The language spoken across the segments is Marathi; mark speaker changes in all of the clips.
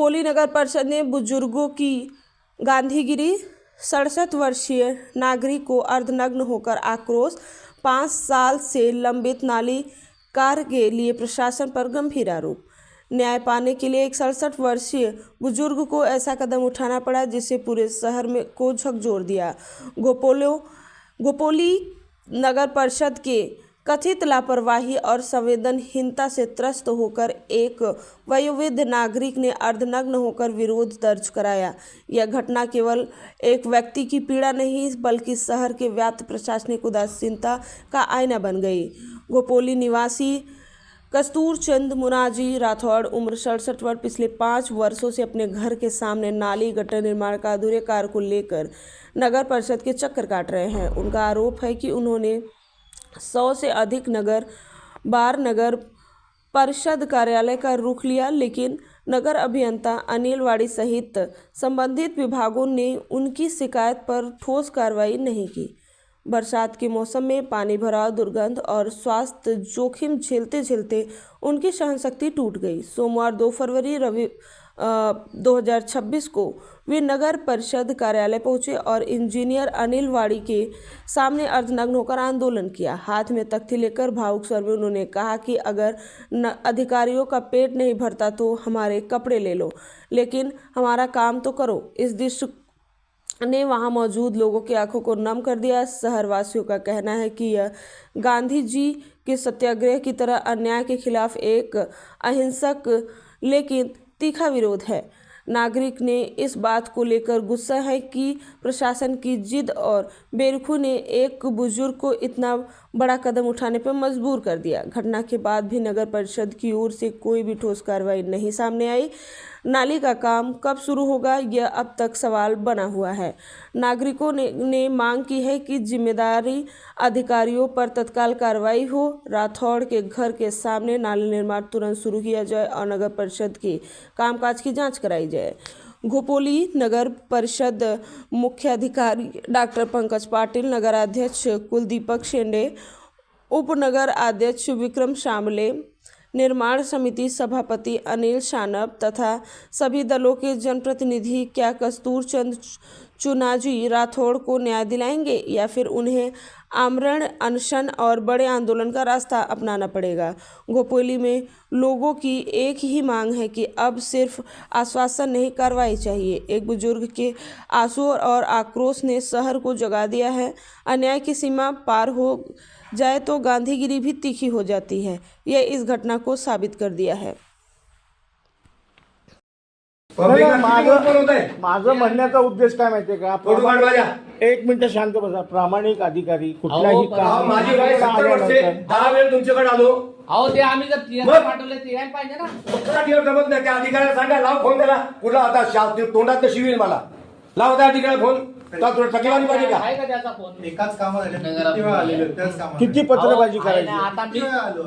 Speaker 1: गोपोली नगर परिषद ने बुजुर्गों की गांधीगिरी 67 वर्षीय नागरिक को अर्धनग्न होकर आक्रोश 5 साल से लंबित नाली कार्य के लिए प्रशासन पर गंभीर आरोप। न्याय पाने के लिए एक 67 वर्षीय बुजुर्ग को ऐसा कदम उठाना पड़ा जिससे पूरे शहर में को झकझोर दिया। गोपोली नगर परिषद के कथित लापरवाही और संवेदनहीनता से त्रस्त होकर एक वयोवृद्ध नागरिक ने अर्धनग्न होकर विरोध दर्ज कराया। यह घटना केवल एक व्यक्ति की पीड़ा नहीं बल्कि शहर के व्याप्त प्रशासनिक उदासीनता का आईना बन गई। गोपोली निवासी कस्तूर चंद मुनाजी राठौड़ उम्र 67 वर्ष पिछले 5 वर्षों से अपने घर के सामने नाली गटर निर्माण का अधूरे कार्य को लेकर नगर परिषद के चक्कर काट रहे हैं। उनका आरोप है कि उन्होंने 100 से अधिक बार नगर परिषद कार्यालय का रुख लिया, लेकिन नगर अभियंता अनिल वाड़ी सहित संबंधित विभागों ने उनकी शिकायत पर ठोस कार्रवाई नहीं की। बरसात के मौसम में पानी भराव, दुर्गंध और स्वास्थ्य जोखिम झेलते झेलते उनकी सहनशक्ति टूट गई। सोमवार 2 फरवरी 2026 को वे नगर परिषद कार्यालय पहुंचे और इंजीनियर अनिल वाड़ी के सामने अर्धनग्न होकर आंदोलन किया। हाथ में तख्ती लेकर भावुक स्वर में उन्होंने कहा कि अगर अधिकारियों का पेट नहीं भरता तो हमारे कपड़े ले लो, लेकिन हमारा काम तो करो। इस दृश्य ने वहां मौजूद लोगों की आंखों को नम कर दिया। शहरवासियों का कहना है कि यह गांधी जी के सत्याग्रह की तरह अन्याय के खिलाफ एक अहिंसक लेकिन तीखा विरोध है। नागरिक ने इस बात को लेकर गुस्सा है कि प्रशासन की जिद और बेरुखी ने एक बुजुर्ग को इतना बड़ा कदम उठाने पर मजबूर कर दिया। घटना के बाद भी नगर परिषद की ओर से कोई भी ठोस कार्रवाई नहीं सामने आई। नाली का काम कब शुरू होगा, यह अब तक सवाल बना हुआ है। नागरिकों ने मांग की है कि जिम्मेदारी अधिकारियों पर तत्काल कार्रवाई हो, राठौड़ के घर के सामने नाली निर्माण तुरंत शुरू किया जाए और नगर परिषद के कामकाज की जांच कराई जाए। गोपोली नगर परिषद मुख्य अधिकारी डॉक्टर पंकज पाटिल, नगराध्यक्ष कुलदीपक शेंडे, उप नगर अध्यक्ष विक्रम शामले, निर्माण समिति सभापति अनिल शानब तथा सभी दलों के जनप्रतिनिधि क्या कस्तूर चंद चुनाजी राठौड़ को न्याय दिलाएंगे या फिर उन्हें आमरण अनशन और बड़े आंदोलन का रास्ता अपनाना पड़ेगा। गोपोली में लोगों की एक ही मांग है कि अब सिर्फ आश्वासन नहीं, कार्रवाई चाहिए। एक बुजुर्ग के आंसू और आक्रोश ने शहर को जगा दिया है। अन्याय की सीमा पार हो जाए तो गांधीगिरी भी तीखी हो जाती है। यह इस घटना को साबित कर दिया है।
Speaker 2: माझं म्हणण्याचा उद्देश काय माहितीये का, एक मिनिट शांत बसा। प्रामाणिक अधिकारी कुठल्याही काम
Speaker 3: माझी वय 70 वर्षे 10 वेळ तुमच्याकडे आलो।
Speaker 4: अहो ते आम्ही जर टीएस पाठवले ते यायला पाहिजे ना।
Speaker 3: कुठला टीएस जमत नाही, त्या अधिकाऱ्याला सांगा लाव फोन त्याला। कुठला आता तोंडात शिवील मला, लाव त्या अधिकाऱ्याला फोन। तक्रारी पाहिजे का?
Speaker 4: आहे का त्याचा फोन?
Speaker 5: एकाच कामाला किती वेळा आलेले त्याच कामाला
Speaker 2: किती पत्रबाजी करायची?
Speaker 4: आता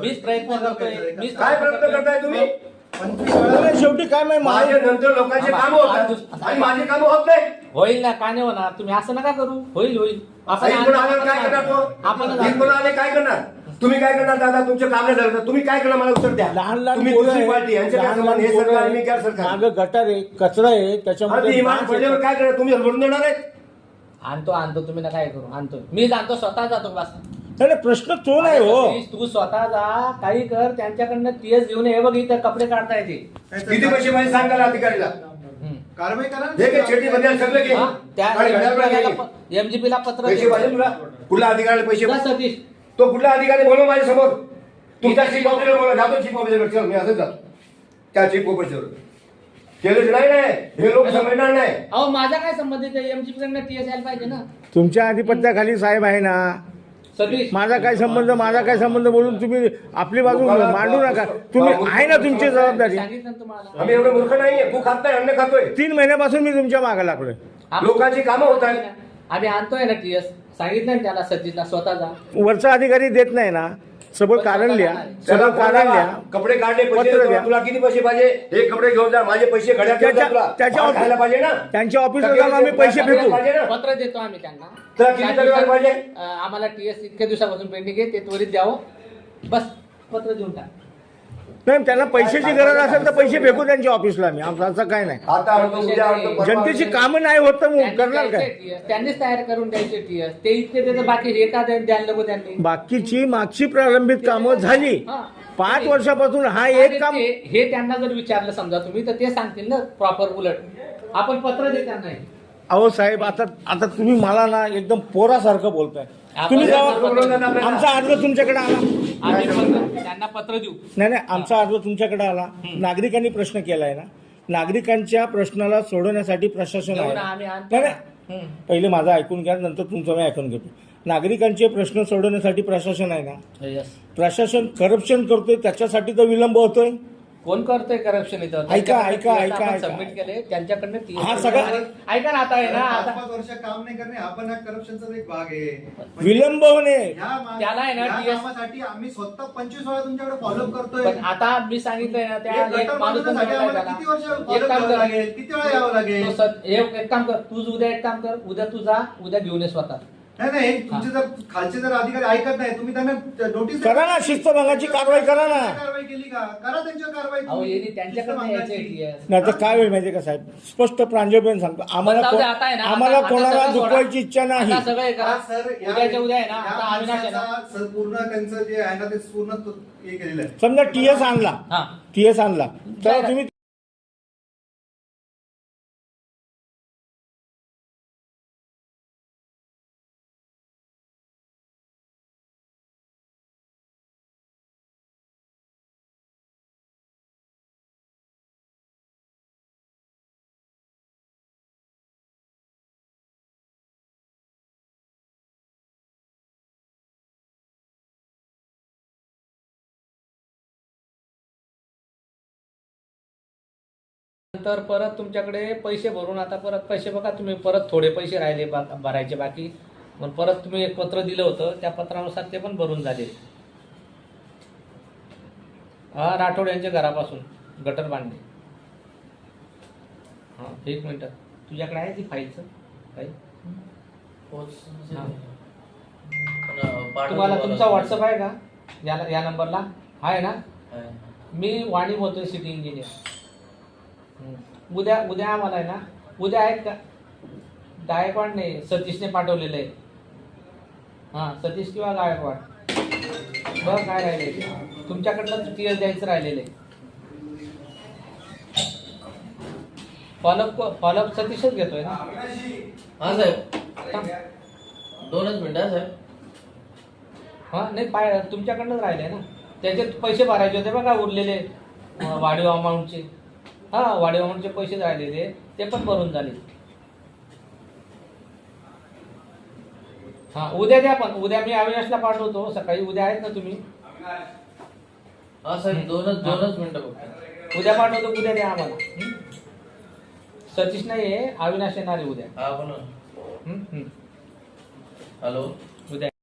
Speaker 4: मीच प्रयत्न करतोय। मीच
Speaker 3: काय प्रयत्न करताय तुम्ही?
Speaker 2: शेवटी काय
Speaker 3: माझ्या नंतर लोकांचे काम होतात आणि माझे काम होत नाही।
Speaker 4: होईल ना, का नाही होणार? तुम्ही असं नका करू। होईल होईल
Speaker 3: आपण काय करणार तो? आपण आले काय करणार? तुम्ही काय करणार दादा? तुमचे काम नाही झालं तुम्ही काय करणार? मला उत्तर द्या।
Speaker 2: लहान लहान
Speaker 3: तुम्ही दुसरी पार्टी यांचे काय समान? हे सरकार मी काय सरकार?
Speaker 2: मागं गटार आहे, कचरा आहे, त्याच्यामध्ये
Speaker 3: इमान पडल्यावर काय करणार? तुम्ही हलवून देणार आहेत?
Speaker 4: आणतो तुम्ही ना काय करू? आणतो मी, जातो स्वतः जातो बस।
Speaker 2: नाही प्रश्न तो नाही हो।
Speaker 4: तू स्वतः जा, काही कर, त्यांच्याकडनं टीएस घेऊन ये। बघ इथं कपडे काढता येते।
Speaker 3: किती पैसे पाहिजे सांगा अधिकारीला,
Speaker 5: कारवाई करा।
Speaker 3: हे काय छेटी बदल सगळं घे।
Speaker 4: एमजीपी ला पत्र
Speaker 3: पैसे पाहिजे तुला? कुठल्या अधिकाऱ्याला पैसे?
Speaker 4: सतीश
Speaker 3: तो कुठला अधिकारी बोलव माझ्या समोर। तुमच्या चीफ ऑफिसर बोला, जातो चीफ ऑफिसर। चल मी असंच जातो त्या चीफ ऑफिसर। केलं नाही हे लोक समजणार नाही।
Speaker 4: अहो माझा काय संबंध आहे? एमजीपी कडनं टीएस यायला पाहिजे ना।
Speaker 2: तुमच्या अधिपत्याखाली साहेब आहे ना।
Speaker 4: सतीश
Speaker 2: माझा काय संबंध बोलून तुम्ही आपली बाजू मांडू नका। तुम्ही आहे ना तुमची जबाबदारी।
Speaker 4: सांगितलं ना तुम्हाला।
Speaker 3: आम्ही एवढं मूर्ख नाहीये, तू खात नाही अन्न खातोय।
Speaker 2: 3 महिन्यापासून मी तुमच्या मागे लागलोय।
Speaker 3: लोकांची कामं होत आहेत।
Speaker 4: आम्ही आणतोय ना टीएस, सांगितलं ना त्याला सतीशला स्वतः जा।
Speaker 2: वरचा अधिकारी देत नाही ना, सबळ कारण लिहा,
Speaker 3: सगळं
Speaker 2: कारण लिहा।
Speaker 3: कपडे काढले
Speaker 2: पत्र
Speaker 3: पैसे
Speaker 2: द्या।
Speaker 3: तुला किती पैसे पाहिजे? हे कपडे घेऊन जा, माझे पैसे घड्यात ठेवून जा तुला।
Speaker 2: त्याच्या
Speaker 3: खायला पाहिजे ना।
Speaker 2: त्यांच्या ऑफिसला जाऊन आम्ही पैसे फेकू।
Speaker 4: पत्र देतो आम्ही त्यांना।
Speaker 3: तर किती तक्रार पाहिजे?
Speaker 4: आम्हाला टीएस इतक्या दिवसापासून पेंडिंग आहे, ते त्वरित द्यावं बस। पत्र देऊन टाक।
Speaker 2: नाही त्यांना पैशाची गरज असेल तर पैसे फेकू त्यांच्या ऑफिसला मी, आमचं असं काय नाही.
Speaker 3: आता आणतो, उद्या आणतो, परवा
Speaker 2: जनतेची
Speaker 3: आणतो.
Speaker 2: कामं नाही होत तर मग
Speaker 4: त्यांनी
Speaker 2: करणार काय?
Speaker 4: द्यायचे TS, त्यांनीच तयार करून द्यायचे TS. ते इतके त्याचं बाकी हे का द्यायला नको त्यांनी?
Speaker 2: बाकीची मागची प्रलंबित कामं झाली.
Speaker 4: हा.
Speaker 2: 5 वर्षापासून हा
Speaker 4: आणि
Speaker 2: एक काम
Speaker 4: हे त्यांना जर विचारलं समजा तुम्ही तर ते सांगतील ना प्रॉपर उलट. आपण पत्र दे त्यांना हे.
Speaker 2: अहो साहेब, आता तुम्ही मला ना एकदम पोरासारखं बोलताय.
Speaker 4: आपण
Speaker 2: तुम्ही
Speaker 4: पत्र
Speaker 2: जेव्हा
Speaker 4: बोलवलं आपल्याला.
Speaker 2: आमचा अर्ज तुमच्याकडे आला,
Speaker 4: आम्ही त्यांना पत्र देऊ.
Speaker 2: नाही आमचा अर्ज तुमच्याकडे आला, नागरिकांनी प्रश्न केलाय ना, नागरिकांच्या प्रश्नाला सोडवण्यासाठी प्रशासन
Speaker 4: घेऊ
Speaker 2: आहे.
Speaker 4: ना, आम्ही आणतो.
Speaker 2: नाही, नाही.
Speaker 4: हम्म.
Speaker 2: पहिले माझं ऐकून घ्या, नंतर तुमचं मी ऐकून घेतो. नागरिकांचे प्रश्न सोडवण्यासाठी प्रशासन आहे ना.
Speaker 4: Yes.
Speaker 2: प्रशासन करप्शन करतोय त्याच्यासाठी तर विलंब होतोय.
Speaker 4: कोण करतोय करप्शन इथं?
Speaker 2: ऐका.
Speaker 4: सबमिट केले त्यांच्याकडनं
Speaker 2: हा सगळा-
Speaker 4: ऐका ना, आता आहे ना, आता
Speaker 5: 5 वर्ष काम नाही करणे हा पण करप्शनचा एक भाग आहे.
Speaker 2: विलंब होणे.
Speaker 4: त्याला आहे ना,
Speaker 5: या
Speaker 4: TS
Speaker 5: कामासाठी आम्ही स्वतः 25 वेळा तुमच्याकडे फॉलोअप करतोय.
Speaker 4: पण आता मी सांगितलंय ना, त्या
Speaker 5: एक
Speaker 4: एक
Speaker 5: गटर
Speaker 4: माणूस पण
Speaker 5: बांधण्यासाठी
Speaker 4: जेवढा
Speaker 5: आम्हाला
Speaker 4: झाला.
Speaker 5: किती वर्ष
Speaker 4: एक
Speaker 5: follow
Speaker 4: काम
Speaker 5: करावं
Speaker 4: कर.
Speaker 5: लागेल, किती वेळा यावं लागेल?
Speaker 4: एक काम कर, तू उद्या एक काम कर, उद्या तू जा, उद्या घेऊन ये स्वतः.
Speaker 5: नाही तुमचे जर खालचे जर अधिकारी ऐकत नाही तुम्ही त्यांना नोटीस
Speaker 2: करा ना, शिस्तभंगाची कारवाई करा ना.
Speaker 5: कारवाई केली का? करा त्यांच्यावर कारवाई
Speaker 4: अहो
Speaker 5: तुम्ही.
Speaker 4: यांनी त्यांच्याकडनं यायचं
Speaker 5: शिस्तभंगाची.
Speaker 4: TS.
Speaker 2: नाही तर काय होईल माहितीये का साहेब, स्पष्ट प्रांजळपणे सांगतो, आम्हाला
Speaker 4: जाऊ दे, आता आहे ना,
Speaker 2: आम्हाला
Speaker 4: आता
Speaker 2: कोणाला
Speaker 4: सगळं सोडा.
Speaker 2: दुखवायची इच्छा नाही.
Speaker 4: आता सगळं हे करा.
Speaker 5: हा, सर,
Speaker 4: उद्याच्या उद्या आहे ना,
Speaker 5: या
Speaker 4: आता अविनाश आहे ना.
Speaker 5: माणसाचा सर पूर्ण त्यांचं जे आहे ना ते पूर्ण हे केलेलं आहे.
Speaker 2: समजा TS आणला,
Speaker 4: हा.
Speaker 2: TS आणला तर तुम्ही
Speaker 4: नंतर परत तुमच्याकडे पैसे भरून आता परत पैसे बघा तुम्ही, परत थोडे पैसे राहिले भरायचे बाकी, मग परत तुम्ही एक पत्र दिलं होतं त्या पत्रानुसार ते पण भरून झाले. हा, राठोड यांच्या घरापासून गटर बांधले. हा, एक मिनिट, तुझ्याकडे आहे ती फाईलचं काही? तुम्हाला तुमचा व्हॉट्सअप आहे का या नंबरला? आहे ना? मी वाणी बोलतोय, सिटी इंजिनियर. उद्या आम्हाला आहे ना, उद्या आहेत का? गायकवाड नाही, सतीशने पाठवलेलं आहे. हां, सतीश किंवा गायकवाड. बघ काय राहिले तुमच्याकडनं, TS द्यायचं राहिलेलं आहे. फॉलोअप सतीशच घेतोय ना?
Speaker 6: हा साहेब, 2च मिनिटं साहेब.
Speaker 4: हां, नाही तुमच्याकडनंच राहिले ना, त्याचे पैसे भरायचे होते बघा उरलेले वाढीव अमाऊंटचे. हा, वाढीव अमाऊंटचे पैसे राहिलेले ते पण भरून झाले. हा, उद्या द्या, पण उद्या मी अविनाशला पाठवतो सकाळी. उद्या आहेत ना तुम्ही?
Speaker 6: हा साहेब, 2च मिनिटं फक्त.
Speaker 4: उद्या पाठवतो, उद्या द्या आम्हाला. सतीश नाही आहे, अविनाश येणार आहे उद्या.
Speaker 6: हा बोला.
Speaker 4: हम्म.
Speaker 6: हॅलो.
Speaker 4: उद्या